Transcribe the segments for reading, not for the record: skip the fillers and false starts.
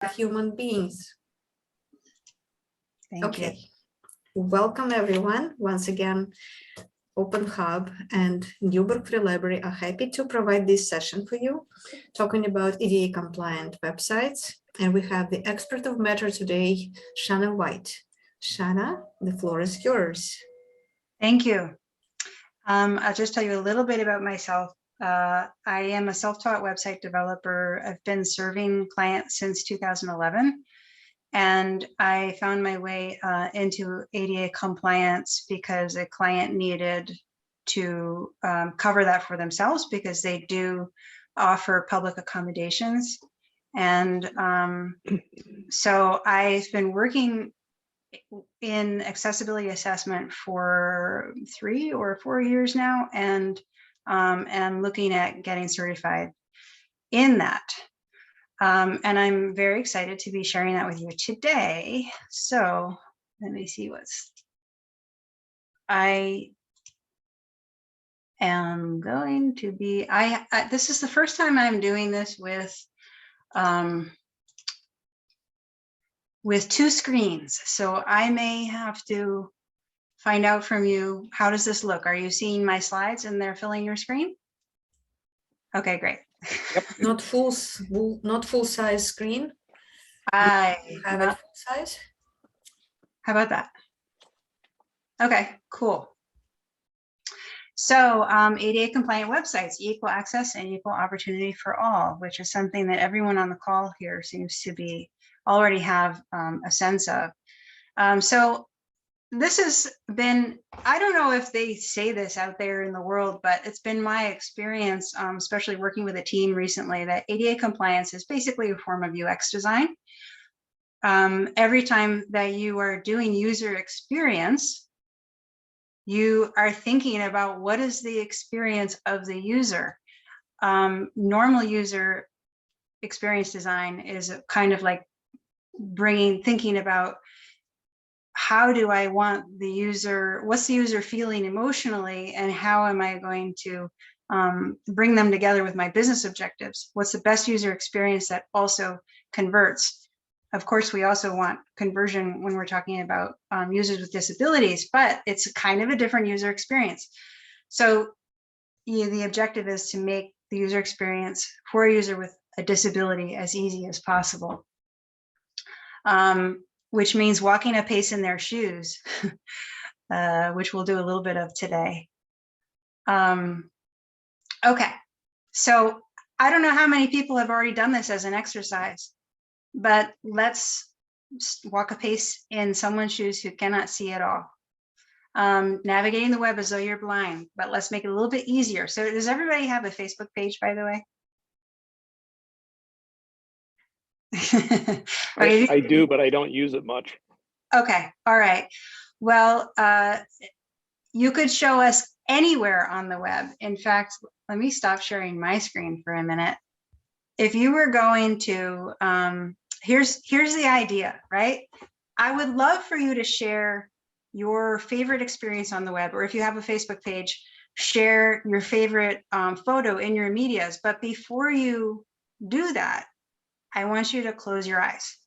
human beings. Thank you. Welcome everyone. Once again, OpenHub and Newburgh Free Library are happy to provide this session for you, talking about ADA compliant websites. And we have the expert of matter today, Shannah White. Shannah, the floor is yours. Thank you. I'll just tell you a little bit about myself. I am a self-taught website developer. I've been serving clients since 2011. And I found my way into ADA compliance because a client needed to cover that for themselves because they do offer public accommodations. And so I've been working in accessibility assessment for 3 or 4 years now, and looking at getting certified in that. And I'm very excited to be sharing that with you today. So let me see I am going to be, this is the first time I'm doing this with 2 screens. So I may have to find out from you, how does this look? Are you seeing my slides and they're filling your screen? Okay, great. Yep. Not full size screen. I have it full size. How about that? Okay, cool. So ADA compliant websites, equal access and equal opportunity for all, which is something that everyone on the call here seems to be already have a sense of. So this has been, I don't know if they say this out there in the world, but it's been my experience, especially working with a team recently, that ADA compliance is basically a form of UX design. Every time that you are doing user experience, you are thinking about what is the experience of the user. Normal user experience design is kind of like thinking about how do I want the user, what's the user feeling emotionally, and how am I going to bring them together with my business objectives? What's the best user experience that also converts? Of course, we also want conversion when we're talking about users with disabilities, but it's kind of a different user experience. So the objective is to make the user experience for a user with a disability as easy as possible. Which means walking a pace in their shoes, which we'll do a little bit of today. Okay, so I don't know how many people have already done this as an exercise, but let's walk a pace in someone's shoes who cannot see at all. Navigating the web as though you're blind, but let's make it a little bit easier. So does everybody have a Facebook page, by the way? I do, but I don't use it much. Okay, all right. Well, you could show us anywhere on the web. In fact, let me stop sharing my screen for a minute. If you were going to, here's the idea, right? I would love for you to share your favorite experience on the web, or if you have a Facebook page, share your favorite photo in your medias. But before you do that, I want you to close your eyes.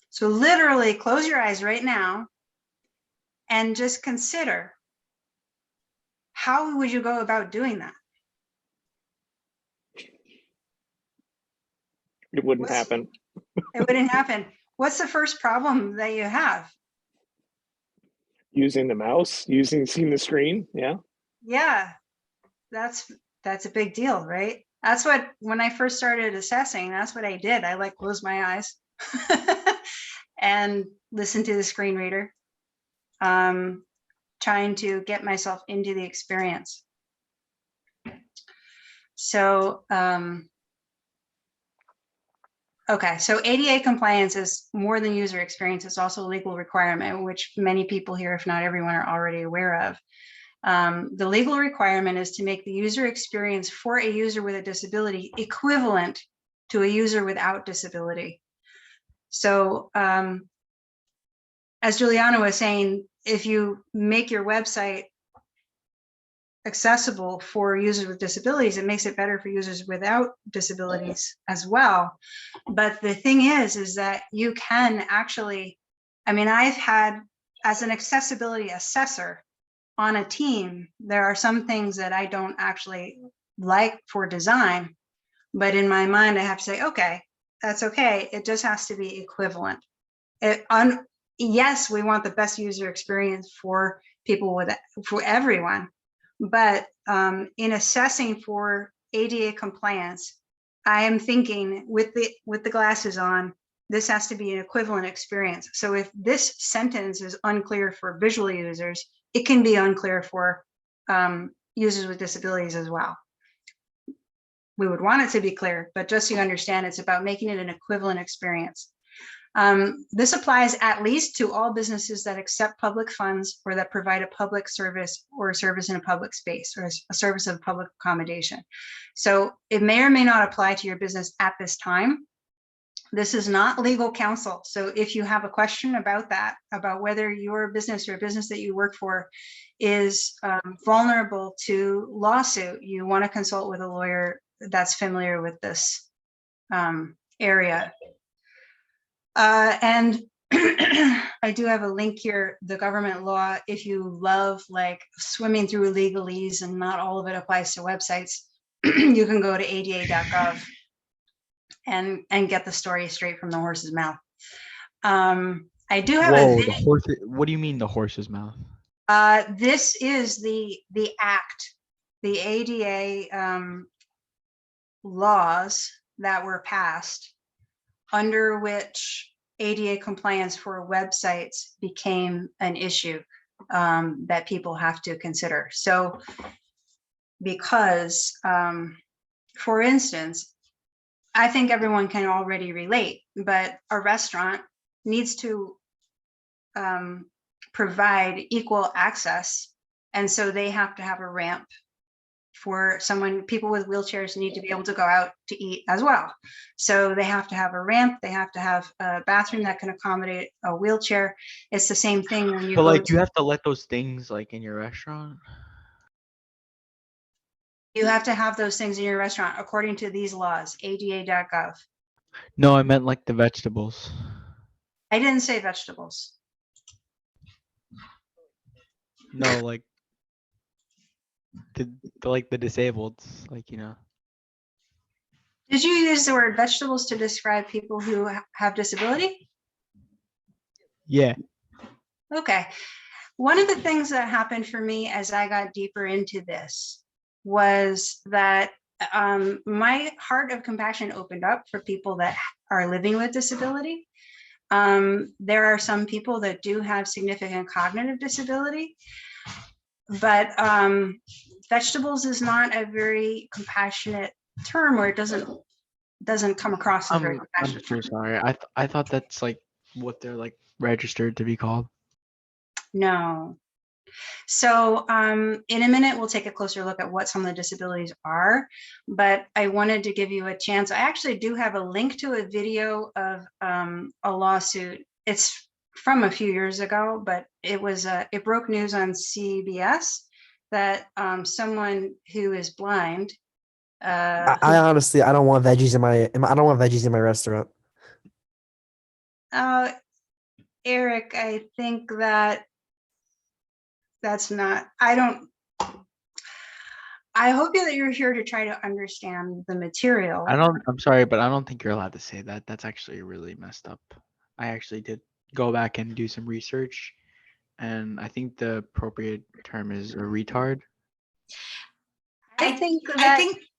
So literally close your eyes right now and just consider, how would you go about doing that? It wouldn't happen. It wouldn't happen. What's the first problem that you have? Using the mouse, seeing the screen, yeah. Yeah, that's a big deal, right? That's what, when I first started assessing, that's what I did. I like closed my eyes and listened to the screen reader, trying to get myself into the experience. So, okay, so ADA compliance is more than user experience. It's also a legal requirement, which many people here, if not everyone, are already aware of. The legal requirement is to make the user experience for a user with a disability equivalent to a user without disability. So as Juliana was saying, if you make your website accessible for users with disabilities, it makes it better for users without disabilities as well. But the thing is that you can actually, I mean, I've had, as an accessibility assessor on a team, there are some things that I don't actually like for design, but in my mind, I have to say, okay, that's okay. It just has to be equivalent. Yes, we want the best user experience for people for everyone, but in assessing for ADA compliance, I am thinking with the glasses on, this has to be an equivalent experience. So if this sentence is unclear for visual users, it can be unclear for users with disabilities as well. We would want it to be clear, but just so you understand, it's about making it an equivalent experience. This applies at least to all businesses that accept public funds or that provide a public service or a service in a public space or a service of public accommodation. So it may or may not apply to your business at this time. This is not legal counsel. So if you have a question about that, about whether your business or a business that you work for is vulnerable to lawsuit, you want to consult with a lawyer that's familiar with this area. And I do have a link here, the government law. If you love like swimming through legalese and not all of it applies to websites, you can go to ada.gov and get the story straight from the horse's mouth. I do have Whoa, the horse. What do you mean the horse's mouth? This is the act, the ADA laws that were passed under which ADA compliance for websites became an issue that people have to consider. So because, for instance, I think everyone can already relate, but a restaurant needs to provide equal access. And so they have to have a ramp for people with wheelchairs need to be able to go out to eat as well. So they have to have a ramp, they have to have a bathroom that can accommodate a wheelchair. It's the same thing when you But go like, to, you have to let those things like in your restaurant. you have to have those things in your restaurant according to these laws, ada.gov. No, I meant like the vegetables. I didn't say vegetables. No, like the disabled, like, you know. Did you use the word vegetables to describe people who have disability? Yeah. Okay. One of the things that happened for me as I got deeper into this was that my heart of compassion opened up for people that are living with disability. There are some people that do have significant cognitive disability, but vegetables is not a very compassionate term, or it doesn't come across as very I'm compassionate. so sorry. I thought that's like what they're like registered to be called. No. So in a minute, we'll take a closer look at what some of the disabilities are, but I wanted to give you a chance. I actually do have a link to a video of a lawsuit. It's from a few years ago, but it broke news on CBS that someone who is blind. I honestly, I don't want veggies in my restaurant. Eric, I think that's not, I hope that you're here to try to understand the material. I'm sorry, but I don't think you're allowed to say that. That's actually really messed up. I actually did go back and do some research, and I think the appropriate term is a retard. I think,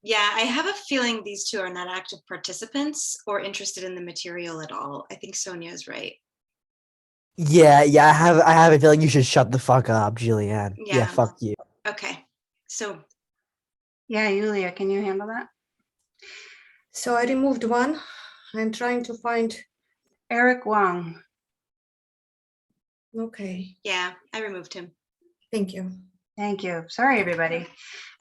yeah, I have a feeling these two are not active participants or interested in the material at all. I think Sonia is right. Yeah, I have a feeling you should shut the fuck up, Julianne. Yeah, fuck you. Okay, so. Yeah, Yulia, can you handle that? So I removed one. I'm trying to find. Eric Wong. Okay. Yeah, I removed him. Thank you. Thank you. Sorry, everybody.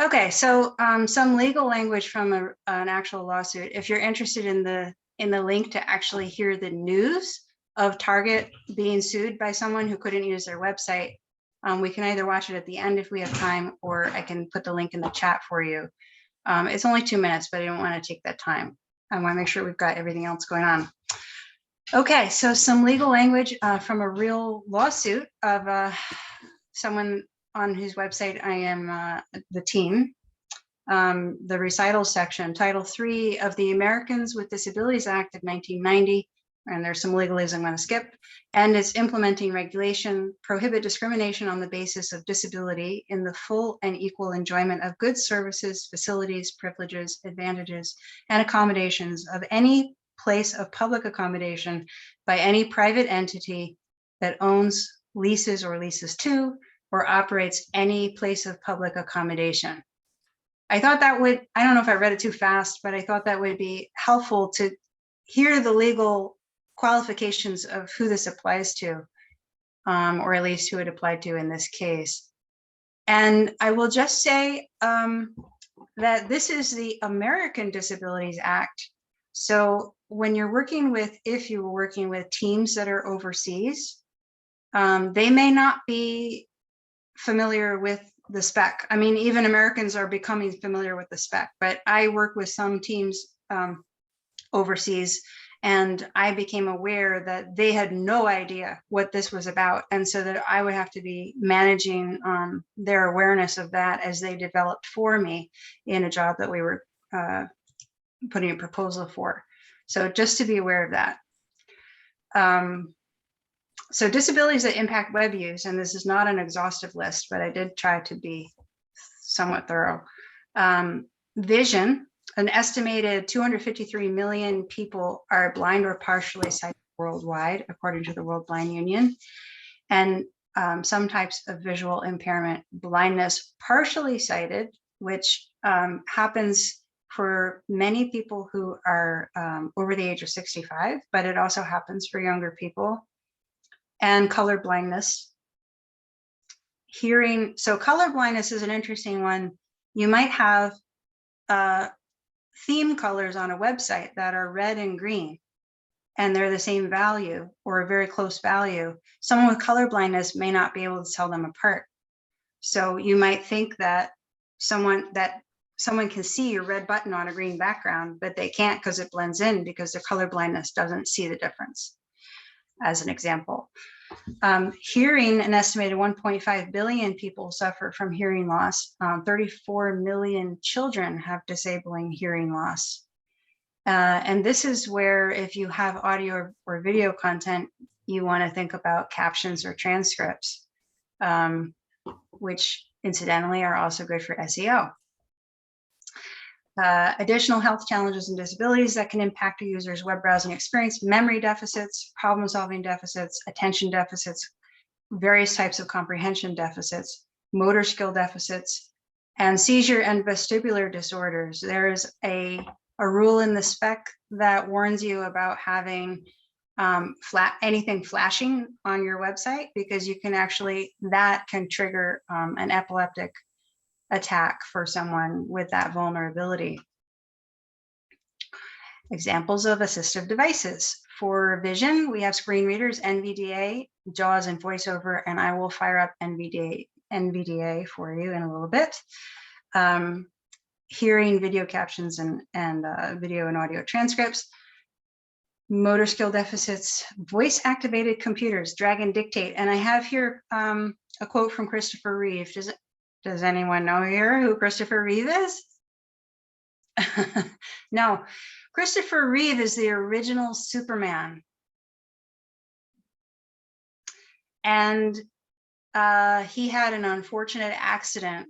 Okay, so some legal language from an actual lawsuit. If you're interested in the link to actually hear the news of Target being sued by someone who couldn't use their website, We can either watch it at the end if we have time, or I can put the link in the chat for you. It's only 2 minutes, but I don't want to take that time. I want to make sure we've got everything else going on. Okay, so some legal language from a real lawsuit of someone on whose website I am the team. The recital section, Title III of the Americans with Disabilities Act of 1990, and there's some legalese I'm going to skip, and its implementing regulation prohibit discrimination on the basis of disability in the full and equal enjoyment of goods, services, facilities, privileges, advantages, and accommodations of any place of public accommodation by any private entity that owns, leases or leases to, or operates any place of public accommodation. I thought that would, I don't know if I read it too fast, but I thought that would be helpful to hear the legal qualifications of who this applies to, or at least who it applied to in this case. And I will just say that this is the American Disabilities Act. So when you're working with, if you were working with teams that are overseas, they may not be familiar with the spec. I mean, even Americans are becoming familiar with the spec, but I work with some teams overseas, and I became aware that they had no idea what this was about. And so that I would have to be managing their awareness of that as they developed for me in a job that we were putting a proposal for. So just to be aware of that. So disabilities that impact web use, and this is not an exhaustive list, but I did try to be somewhat thorough. Vision, an estimated 253 million people are blind or partially sighted worldwide, according to the World Blind Union. And some types of visual impairment, blindness, partially sighted, which happens for many people who are over the age of 65, but it also happens for younger people. And color blindness. Hearing, so color blindness is an interesting one. You might have theme colors on a website that are red and green, and they're the same value or a very close value. Someone with color blindness may not be able to tell them apart. So you might think that someone can see your red button on a green background, but they can't because it blends in, because their color blindness doesn't see the difference, as an example. Hearing, an estimated 1.5 billion people suffer from hearing loss. 34 million children have disabling hearing loss. And this is where, if you have audio or video content, you want to think about captions or transcripts, which incidentally are also good for SEO. Additional health challenges and disabilities that can impact a user's web browsing experience: memory deficits, problem-solving deficits, attention deficits, various types of comprehension deficits, motor skill deficits, and seizure and vestibular disorders. There is a rule in the spec that warns you about having anything flashing on your website, because you can actually, that can trigger an epileptic attack for someone with that vulnerability. Examples of assistive devices. For vision, we have screen readers, NVDA, JAWS, and VoiceOver, and I will fire up NVDA for you in a little bit. Hearing, video captions, and video and audio transcripts. Motor skill deficits, voice-activated computers, drag and dictate. And I have here a quote from Christopher Reeve. Does anyone know here who Christopher Reeve is? No, Christopher Reeve is the original Superman. And he had an unfortunate accident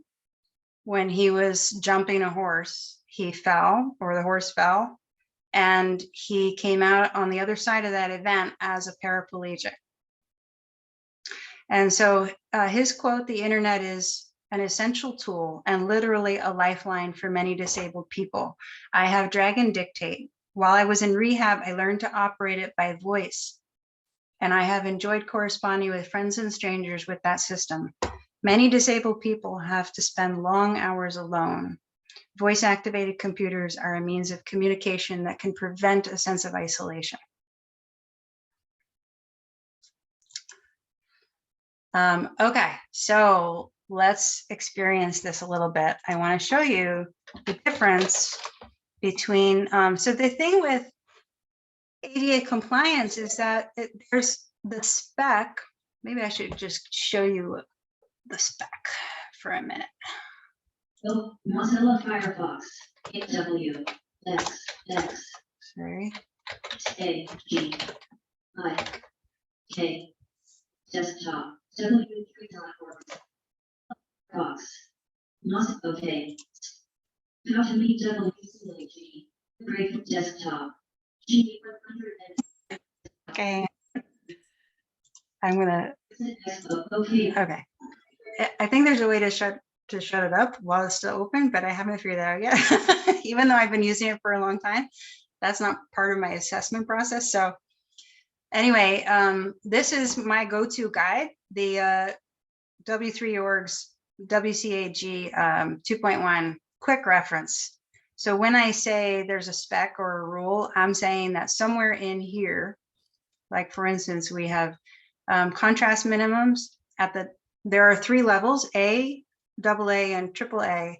when he was jumping a horse. He fell, or the horse fell, and he came out on the other side of that event as a paraplegic. And so his quote, "The internet is an essential tool and literally a lifeline for many disabled people. I have drag and dictate. While I was in rehab, I learned to operate it by voice, and I have enjoyed corresponding with friends and strangers with that system. Many disabled people have to spend long hours alone. Voice-activated computers are a means of communication that can prevent a sense of isolation." Okay, so let's experience this a little bit. I want to show you the difference between, so the thing with ADA compliance is that there's the spec. Maybe I should just show you the spec for a minute. Oh, Mozilla Firefox, W, X, Sorry. A, G, I, K, desktop, W3.org, Fox, Mozilla, okay. How to meet WCAG, great desktop, G100. Okay. I'm gonna, Okay. okay. I think there's a way to shut it up while it's still open, but I haven't figured that out yet. Even though I've been using it for a long time, that's not part of my assessment process. So anyway, this is my go-to guide, the W3Org's WCAG 2.1 quick reference. So when I say there's a spec or a rule, I'm saying that somewhere in here, like for instance, we have contrast minimums there are 3 levels, A, AA, and AAA.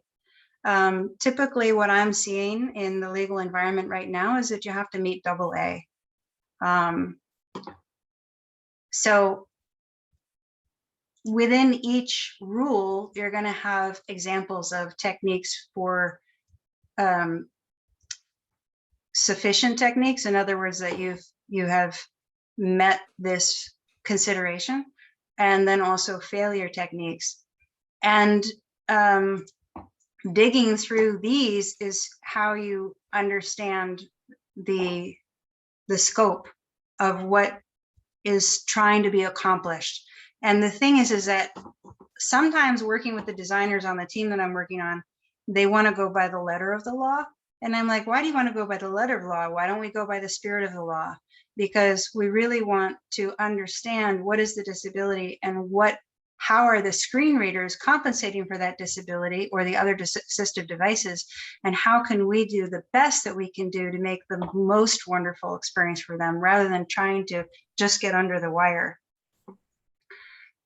Typically what I'm seeing in the legal environment right now is that you have to meet AA. So within each rule, you're going to have examples of techniques for sufficient techniques. In other words, that you have met this consideration, and then also failure techniques. And digging through these is how you understand the scope of what is trying to be accomplished. And the thing is that sometimes working with the designers on the team that I'm working on, they want to go by the letter of the law. And I'm like, why do you want to go by the letter of the law? Why don't we go by the spirit of the law? Because we really want to understand what is the disability and how are the screen readers compensating for that disability or the other assistive devices, and how can we do the best that we can do to make the most wonderful experience for them rather than trying to just get under the wire.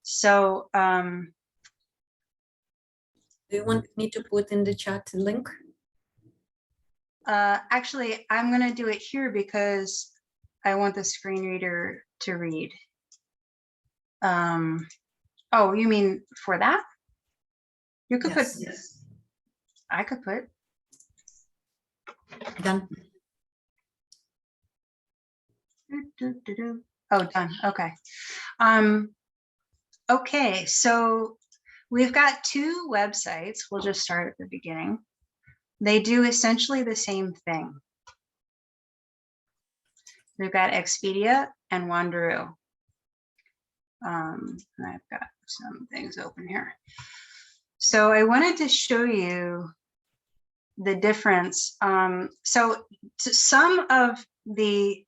So Do you want me to put in the chat link? actually, I'm going to do it here because I want the screen reader to read. Oh, you mean for that? You could Yes. put, I could put. Done. Oh, done. Okay. Okay, so we've got 2 websites. We'll just start at the beginning. They do essentially the same thing. We've got Expedia and Wanderoo. And I've got some things open here. So I wanted to show you the difference. So some of the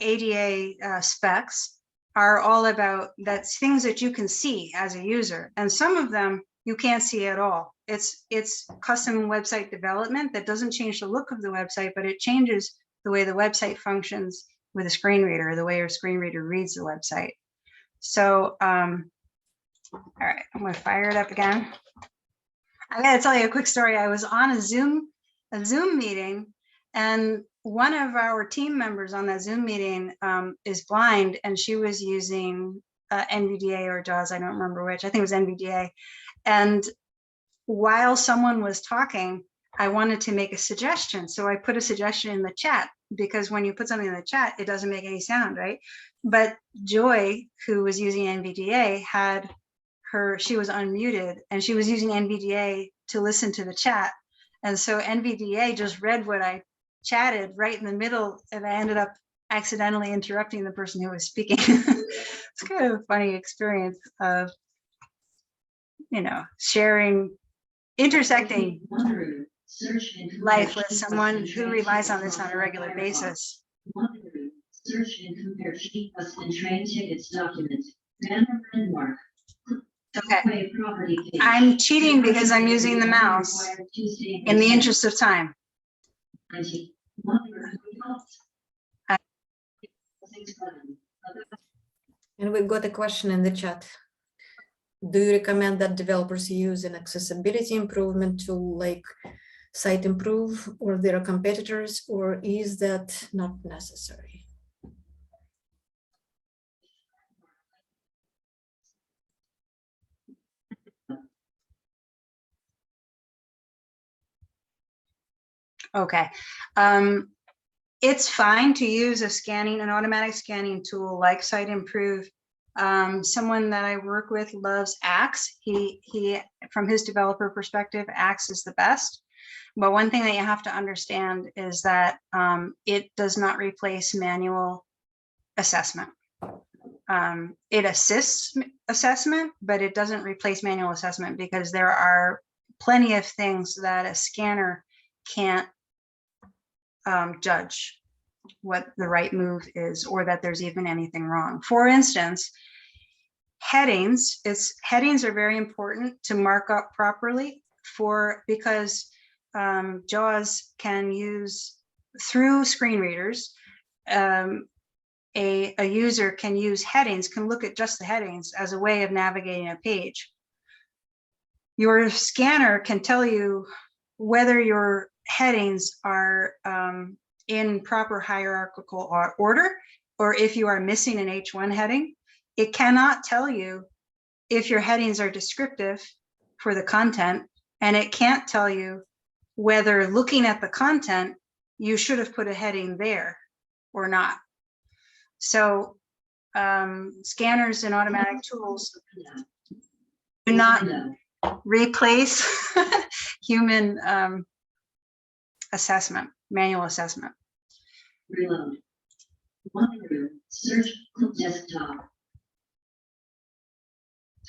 ADA specs are all about that's things that you can see as a user, and some of them you can't see at all. It's custom website development that doesn't change the look of the website, but it changes the way the website functions with a screen reader, the way your screen reader reads the website. So, all right, I'm gonna fire it up again. I gotta tell you a quick story. I was on a Zoom meeting, and one of our team members on that Zoom meeting is blind, and she was using NVDA or JAWS, I don't remember which, I think it was NVDA. And while someone was talking, I wanted to make a suggestion. So I put a suggestion in the chat, because when you put something in the chat, it doesn't make any sound, right? But Joy, who was using NVDA, she was unmuted, and she was using NVDA to listen to the chat. And so NVDA just read what I chatted right in the middle, and I ended up accidentally interrupting the person who was speaking. It's kind of a funny experience of, sharing, intersecting life with someone who relies on this on a regular basis. Search and compare cheap bus and train tickets document. Random landmark. Okay, I'm cheating because I'm using the mouse in the interest of time. And we got a question in the chat. do you recommend that developers use an accessibility improvement tool like Site Improve or their competitors, or is that not necessary? Okay. It's fine to use an automatic scanning tool like Site Improve. Someone that I work with loves Axe. He, from his developer perspective, Axe is the best. But one thing that you have to understand is that it does not replace manual assessment. It assists assessment, but it doesn't replace manual assessment, because there are plenty of things that a scanner can't judge what the right move is, or that there's even anything wrong. For instance, headings are very important to mark up properly because JAWS can use, through screen readers, a user can use headings, can look at just the headings as a way of navigating a page. Your scanner can tell you whether your headings are in proper hierarchical order, or if you are missing an H1 heading. It cannot tell you if your headings are descriptive for the content, and it can't tell you whether, looking at the content, you should have put a heading there or not. So scanners and automatic tools do not replace human assessment, manual assessment. Reload. One room. Search desktop.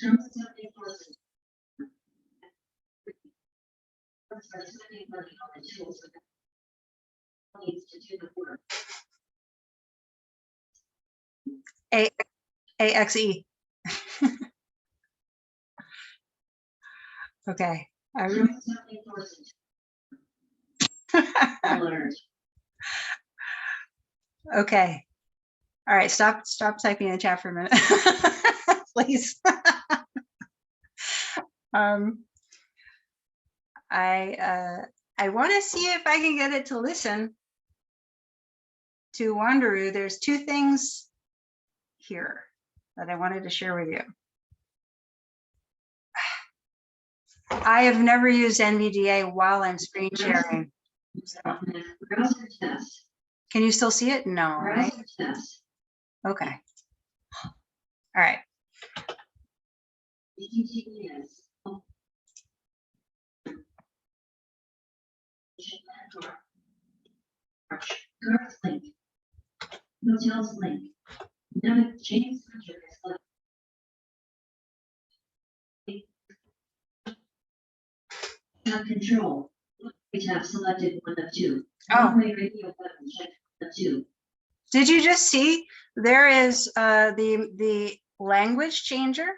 Terms of enforcement. Spending money on the tools that needs to do the work. AXE. Okay. Terms of enforcement. Alert. Okay. All right. Stop typing in the chat for a minute, please. I want to see if I can get it to listen to Wanderoo. There's two things here that I wanted to share with you. I have never used NVDA while I'm screen sharing. Browser test. Can you still see it? No, right? Browser test. Okay. All right. HTTPS. Cards link. Hotels link. Never change subject is left. Tab control. We tab selected one of two. Oh. One-way radio button checked one of two. Did you just see there is the language changer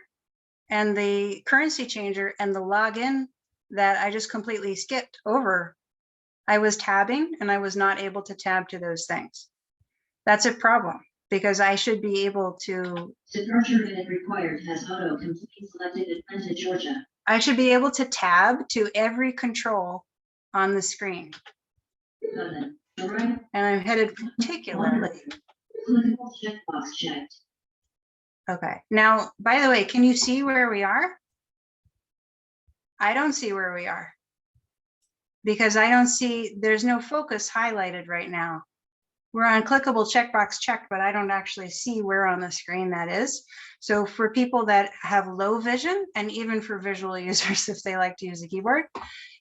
and the currency changer and the login that I just completely skipped over? I was tabbing and I was not able to tab to those things. That's a problem, because I should be able to. Departure minute required has auto complete selected Atlanta, Georgia. I should be able to tab to every control on the screen. Button. Right. And I'm headed particularly. Clickable checkbox checked. Okay. Now, by the way, can you see where we are? I don't see where we are, because I don't see, there's no focus highlighted right now. We're on clickable checkbox checked, but I don't actually see where on the screen that is. So for people that have low vision, and even for visual users, if they like to use a keyboard,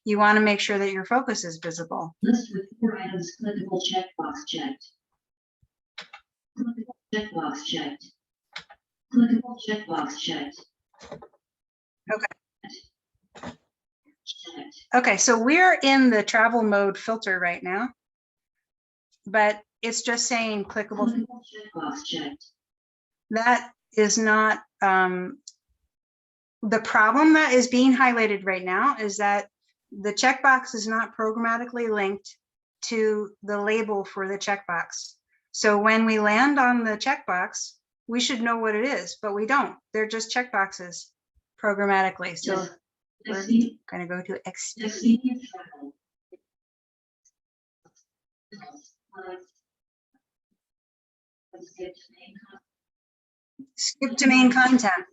you want to make sure that your focus is visible. List with 4 items, clickable checkbox checked. Clickable checkbox checked. Clickable checkbox checked. Okay. Checked. Okay, so we're in the travel mode filter right now, but it's just saying clickable. Clickable checkbox checked. That is not, the problem that is being highlighted right now is that the checkbox is not programmatically linked to the label for the checkbox. So when we land on the checkbox, we should know what it is, but we don't. They're just checkboxes programmatically. So Yes. we're Expedia, going to go to Expedia. Expedia Travel. Skip to main Skip to main content.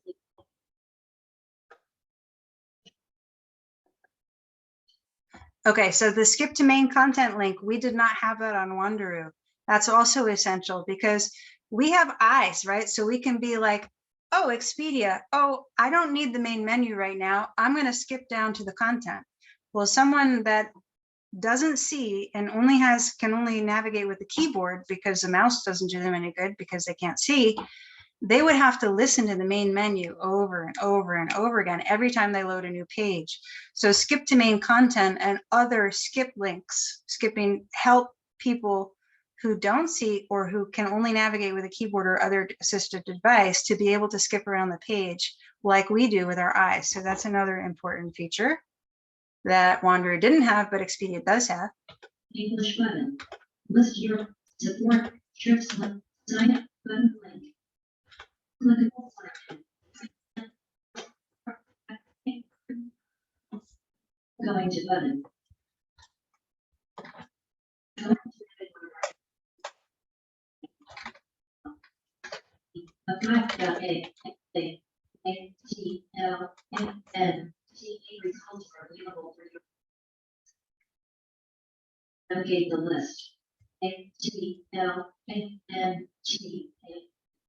Okay, so the skip to main content link, we did not have that on Wanderoo. That's also essential because we have eyes, right? So we can be like, oh, Expedia, oh, I don't need the main menu right now. I'm going to skip down to the content. Well, someone that doesn't see and can only navigate with the keyboard because the mouse doesn't do them any good because they can't see, they would have to listen to the main menu over and over and over again every time they load a new page. So skip to main content and other skip links, skipping help people who don't see or who can only navigate with a keyboard or other assistive device to be able to skip around the page like we do with our eyes. So that's another important feature that Wanderer didn't have, but Expedia does have. English button. List your support trips sign up button link. Clickable selection. Going to button. Results are available for you. Navigate the list.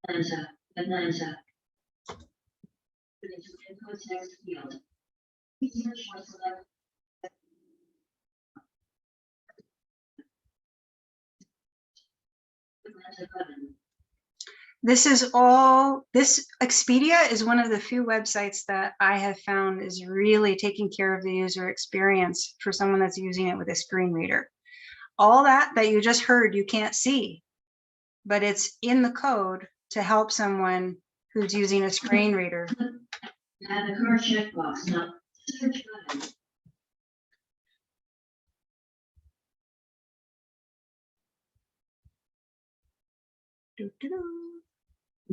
ATLANTA, Atlanta. Put into input text field. Search for select. Atlanta button. This Expedia is one of the few websites that I have found is really taking care of the user experience for someone that's using it with a screen reader. All that you just heard, you can't see, but it's in the code to help someone who's using a screen reader. Add a car checkbox, not search button.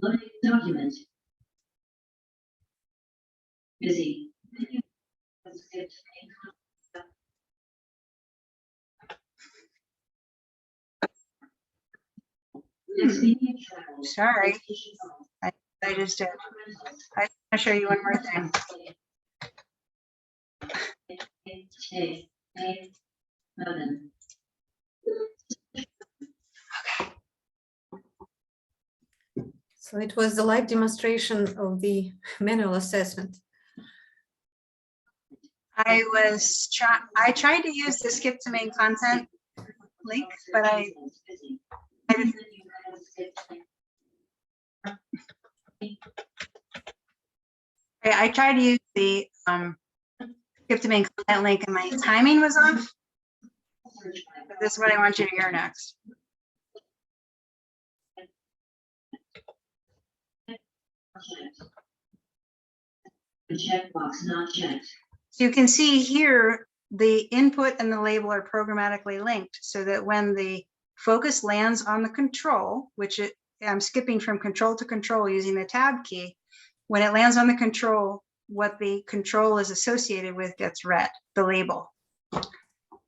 Loading document. Busy. Sorry, I just did. I want to show you one more thing. So it was the live demonstration of the manual assessment. I tried to use the skip to main content link, but I tried to use the skip to main content link and my timing was off. But this is what I want you to hear next. The checkbox not checked. So you can see here, the input and the label are programmatically linked so that when the focus lands on the control, which I'm skipping from control to control using the tab key, when it lands on the control, what the control is associated with gets read, the label.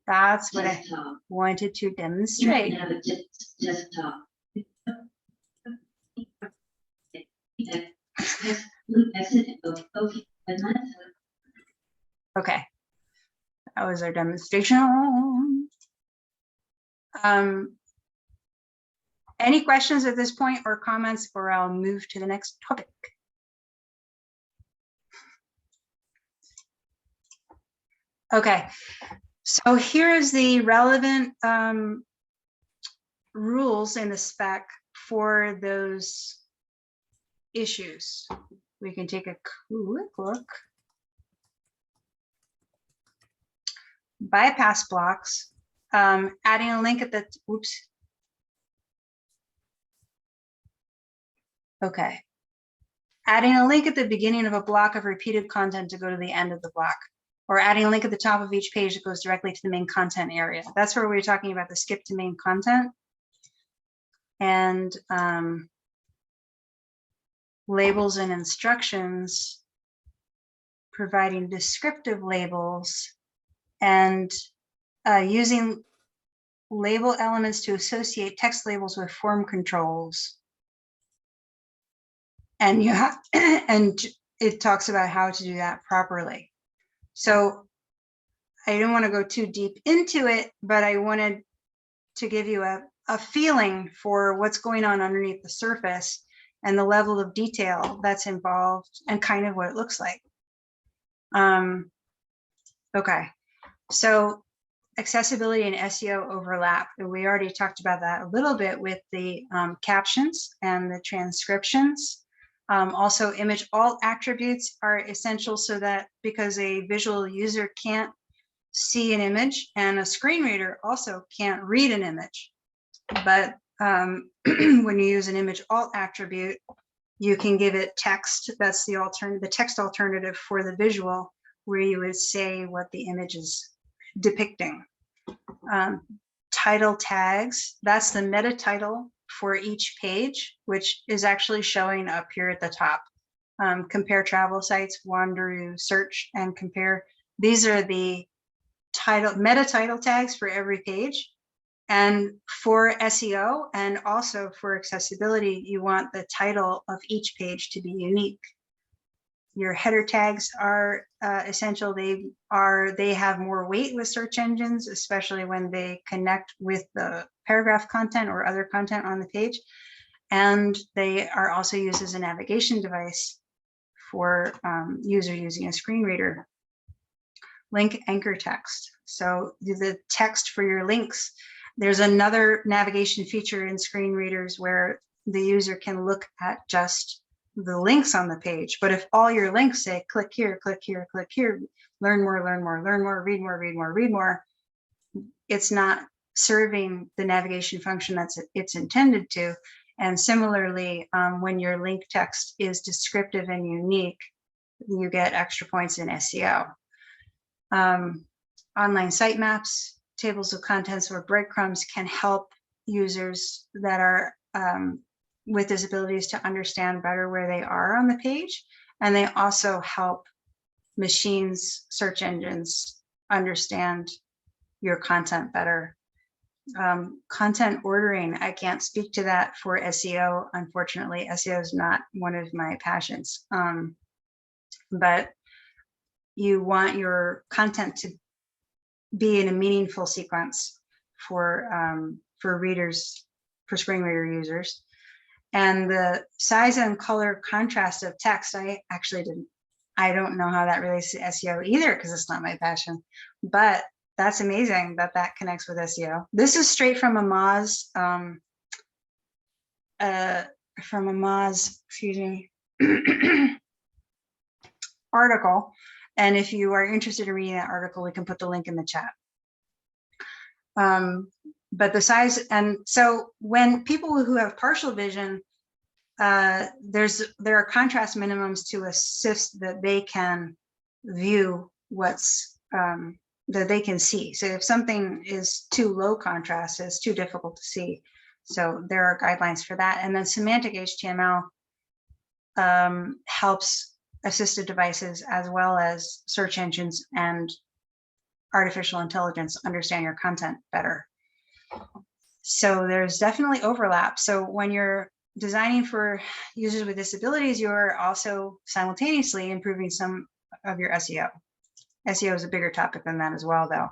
That's what I wanted to demonstrate. Desktop. Okay, that was our demonstration. Any questions at this point or comments, or I'll move to the next topic. Okay, so here is the relevant rules in the spec for those issues. We can take a quick look. Bypass blocks, adding a link at the, oops. Okay. Adding a link at the beginning of a block of repeated content to go to the end of the block, or adding a link at the top of each page that goes directly to the main content area. That's where we're talking about the skip to main content. And labels and instructions providing descriptive labels and using label elements to associate text labels with form controls. And you have, and it talks about how to do that properly. So I don't want to go too deep into it, but I wanted to give you a feeling for what's going on underneath the surface and the level of detail that's involved and kind of what it looks like. Okay, so accessibility and SEO overlap. And we already talked about that a little bit with the captions and the transcriptions. Also, image alt attributes are essential so that because a visual user can't see an image and a screen reader also can't read an image. But when you use an image alt attribute, you can give it text. That's the alternative, the text alternative for the visual, where you would say what the image is depicting. Title tags, that's the meta title for each page, which is actually showing up here at the top. Compare travel sites, Wanderoo, search, and compare. These are the title, meta title tags for every page. And for SEO and also for accessibility, you want the title of each page to be unique. Your header tags are essential. They have more weight with search engines, especially when they connect with the paragraph content or other content on the page. And they are also used as a navigation device for user using a screen reader. Link anchor text. So the text for your links. There's another navigation feature in screen readers where the user can look at just the links on the page. But if all your links say click here, click here, click here, learn more, learn more, learn more, read more, read more, read more, it's not serving the navigation function that's it's intended to. And similarly, when your link text is descriptive and unique, you get extra points in SEO. Online sitemaps, tables of contents, or breadcrumbs can help users that are with disabilities to understand better where they are on the page. And they also help machines, search engines understand your content better. Content ordering, I can't speak to that for SEO. Unfortunately, SEO is not one of my passions. But you want your content to be in a meaningful sequence for readers, for screen reader users. And the size and color contrast of text, I don't know how that relates to SEO either, because it's not my passion, but that's amazing that that connects with SEO. This is straight from a Moz, excuse me, article. And if you are interested in reading that article, we can put the link in the chat. But the size, and so when people who have partial vision, there are contrast minimums to assist that they can view what's, that they can see. So if something is too low contrast, it's too difficult to see. So there are guidelines for that. And then semantic HTML helps assistive devices as well as search engines and artificial intelligence understand your content better. So there's definitely overlap. So when you're designing for users with disabilities, you're also simultaneously improving some of your SEO. SEO is a bigger topic than that as well, though.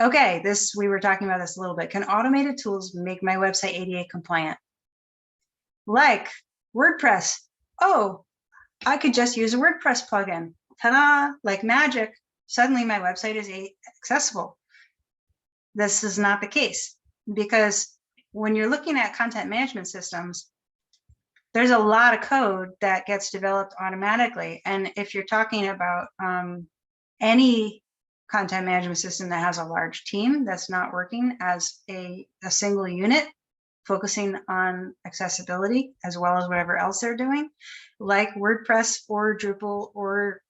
Okay, we were talking about this a little bit. Can automated tools make my website ADA compliant? Like WordPress. Oh, I could just use a WordPress plugin. Ta-da! Like magic, suddenly my website is accessible. This is not the case, because when you're looking at content management systems, there's a lot of code that gets developed automatically. And if you're talking about any content management system that has a large team that's not working as a single unit, focusing on accessibility as well as whatever else they're doing, like WordPress or Drupal or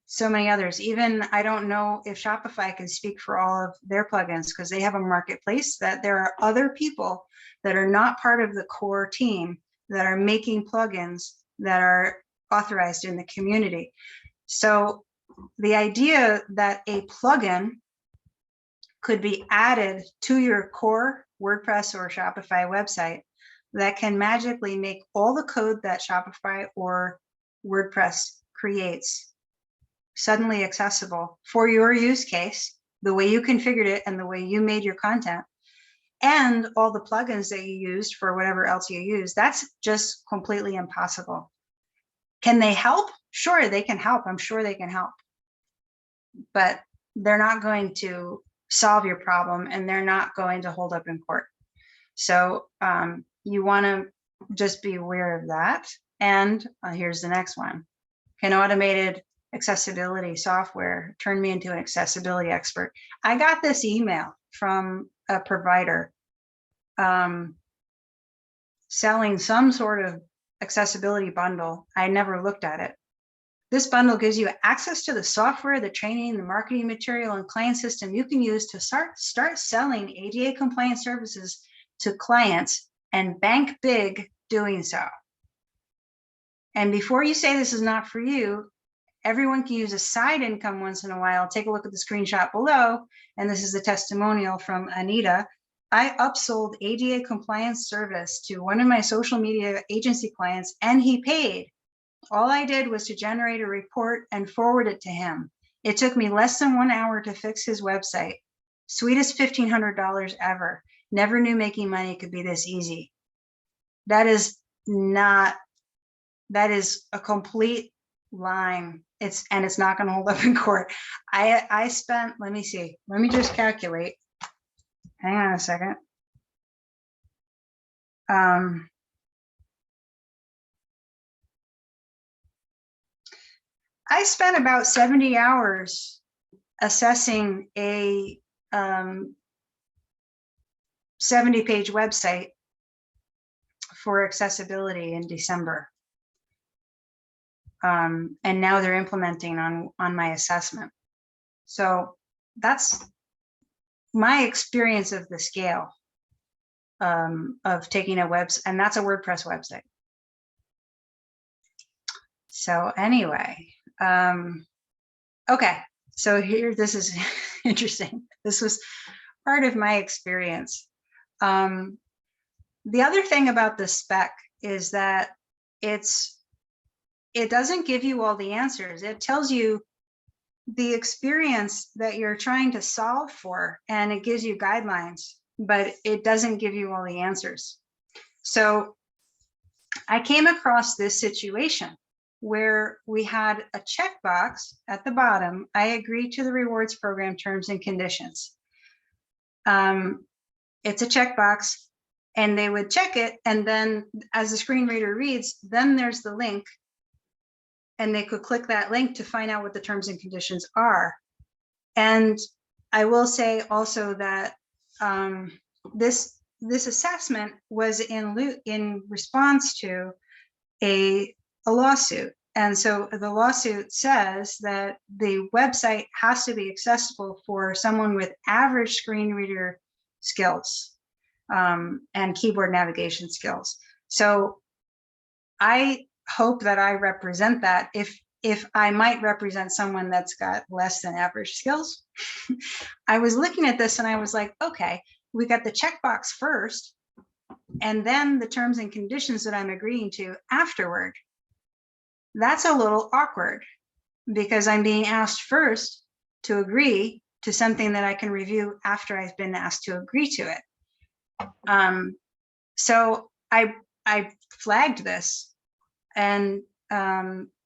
so many others. Even I don't know if Shopify can speak for all of their plugins, because they have a marketplace that there are other people that are not part of the core team that are making plugins that are authorized in the community. So the idea that a plugin could be added to your core WordPress or Shopify website that can magically make all the code that Shopify or WordPress creates suddenly accessible for your use case, the way you configured it and the way you made your content, and all the plugins that you used for whatever else you use, that's just completely impossible. Can they help? Sure, they can help. I'm sure they can help. But they're not going to solve your problem, and they're not going to hold up in court. So you want to just be aware of that. And here's the next one. Can automated accessibility software turn me into an accessibility expert? I got this email from a provider selling some sort of accessibility bundle. I never looked at it. This bundle gives you access to the software, the training, the marketing material, and client system you can use to start selling ADA compliant services to clients and bank big doing so. And before you say this is not for you, everyone can use a side income once in a while. Take a look at the screenshot below. And this is the testimonial from Anita. I upsold ADA compliance service to one of my social media agency clients, and he paid. All I did was to generate a report and forward it to him. It took me less than 1 hour to fix his website. Sweetest $1,500 ever. Never knew making money could be this easy. That is a complete lie. It's not going to hold up in court. I spent, let me see, let me just calculate. Hang on a second. I spent about 70 hours assessing a 70-page website for accessibility in December. And now they're implementing on my assessment. So that's my experience of the scale of taking a website, and that's a WordPress website. So anyway, okay, so here, this is interesting. This was part of my experience. The other thing about the spec is that it doesn't give you all the answers. It tells you the experience that you're trying to solve for, and it gives you guidelines, but it doesn't give you all the answers. So I came across this situation where we had a checkbox at the bottom. I agree to the rewards program terms and conditions. It's a checkbox, and they would check it, and then as the screen reader reads, then there's the link, and they could click that link to find out what the terms and conditions are. And I will say also that this assessment was in response to a lawsuit. And so the lawsuit says that the website has to be accessible for someone with average screen reader skills and keyboard navigation skills. So I hope that I represent that. If I might represent someone that's got less than average skills. I was looking at this and I was like, okay, we got the checkbox first, and then the terms and conditions that I'm agreeing to afterward. That's a little awkward because I'm being asked first to agree to something that I can review after I've been asked to agree to it. So I flagged this, and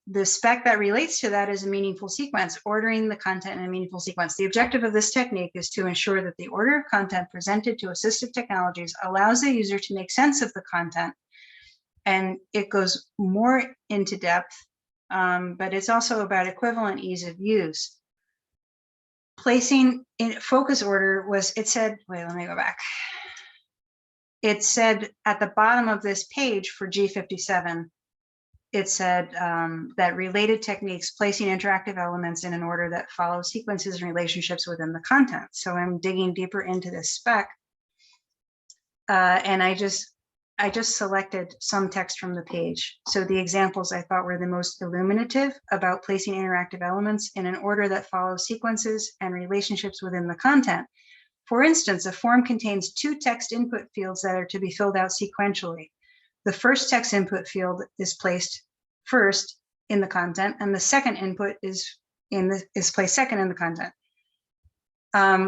the spec that relates to that is a meaningful sequence, ordering the content in a meaningful sequence. The objective of this technique is to ensure that the order of content presented to assistive technologies allows the user to make sense of the content. And it goes more into depth, but it's also about equivalent ease of use. Placing in focus order was, it said, wait, let me go back. It said at the bottom of this page for G57, it said that related techniques, placing interactive elements in an order that follows sequences and relationships within the content. So I'm digging deeper into this spec. And I just I just selected some text from the page. So the examples I thought were the most illuminative about placing interactive elements in an order that follows sequences and relationships within the content. For instance, a form contains 2 text input fields that are to be filled out sequentially. The first text input field is placed first in the content, and the second input is placed second in the content.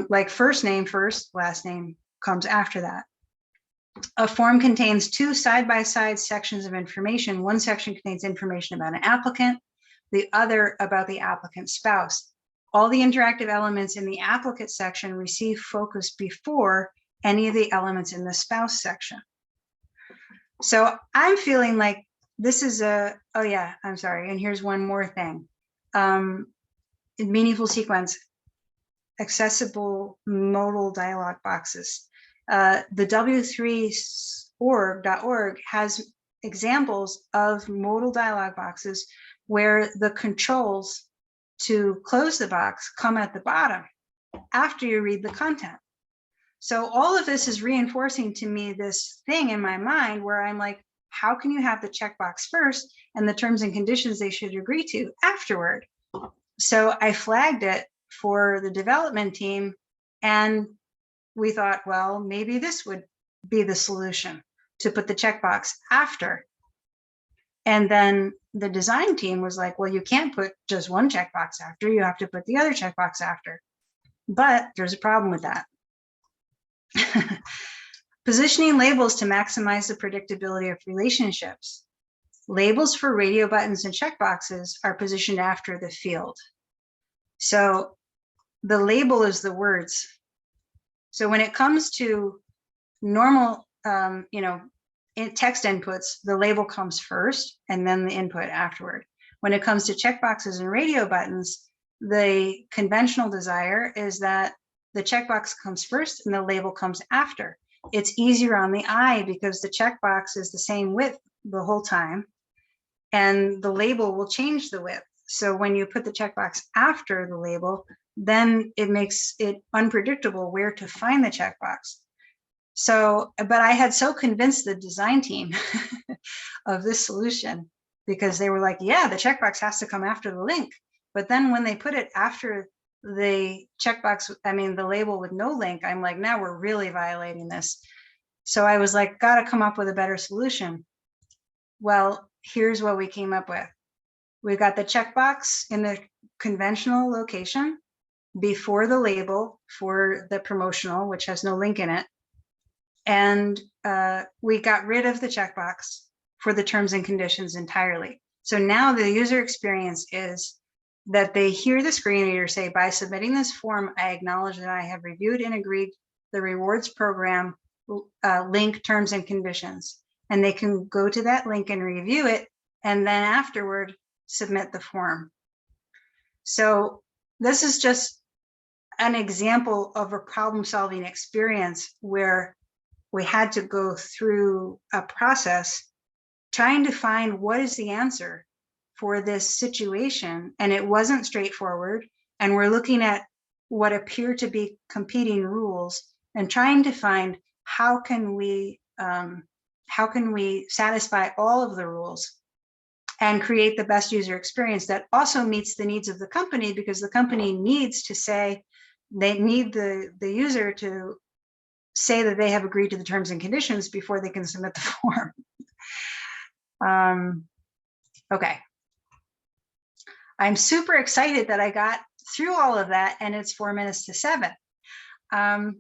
Like first name first, last name comes after that. A form contains 2 side-by-side sections of information. One section contains information about an applicant, the other about the applicant's spouse. All the interactive elements in the applicant section receive focus before any of the elements in the spouse section. So I'm feeling like this is oh yeah, I'm sorry. And here's one more thing. Meaningful sequence, accessible modal dialog boxes. The w3org.org has examples of modal dialog boxes where the controls to close the box come at the bottom after you read the content. So all of this is reinforcing to me this thing in my mind where I'm like, how can you have the checkbox first and the terms and conditions they should agree to afterward? So I flagged it for the development team, and we thought, well, maybe this would be the solution, to put the checkbox after. And then the design team was like, well, you can't put just one checkbox after, you have to put the other checkbox after. But there's a problem with that. Positioning labels to maximize the predictability of relationships. Labels for radio buttons and checkboxes are positioned after the field. So the label is the words. So when it comes to normal, text inputs, the label comes first and then the input afterward. When it comes to checkboxes and radio buttons, the conventional desire is that the checkbox comes first and the label comes after. It's easier on the eye because the checkbox is the same width the whole time, and the label will change the width. So when you put the checkbox after the label, then it makes it unpredictable where to find the checkbox. So, but I had so convinced the design team of this solution because they were like, yeah, the checkbox has to come after the link. But then when they put it after the checkbox, the label with no link, I'm like, now we're really violating this. So I was like, gotta come up with a better solution. Well, here's what we came up with. We got the checkbox in the conventional location before the label for the promotional, which has no link in it. And we got rid of the checkbox for the terms and conditions entirely. So now the user experience is that they hear the screen reader say, by submitting this form, I acknowledge that I have reviewed and agreed the rewards program link terms and conditions. And they can go to that link and review it, and then afterward submit the form. So this is just an example of a problem-solving experience where we had to go through a process trying to find what is the answer for this situation. And it wasn't straightforward. And we're looking at what appear to be competing rules and trying to find how can we satisfy all of the rules and create the best user experience that also meets the needs of the company, because the company needs to say, they need the user to say that they have agreed to the terms and conditions before they can submit the form. Okay. I'm super excited that I got through all of that, and it's 4 minutes to 7. I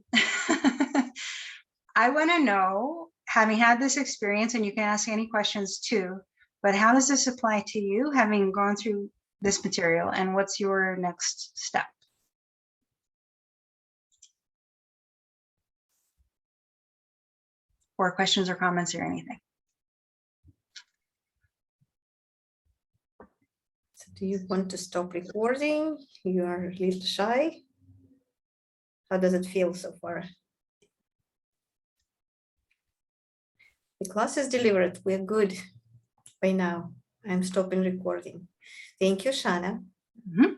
want to know, having had this experience, and you can ask any questions too, but how does this apply to you having gone through this material, and what's your next step? Or questions or comments or anything? So do you want to stop recording? You are a little shy. How does it feel so far? The class is delivered. We're good by now. I'm stopping recording. Thank you, Shannah. Mm-hmm.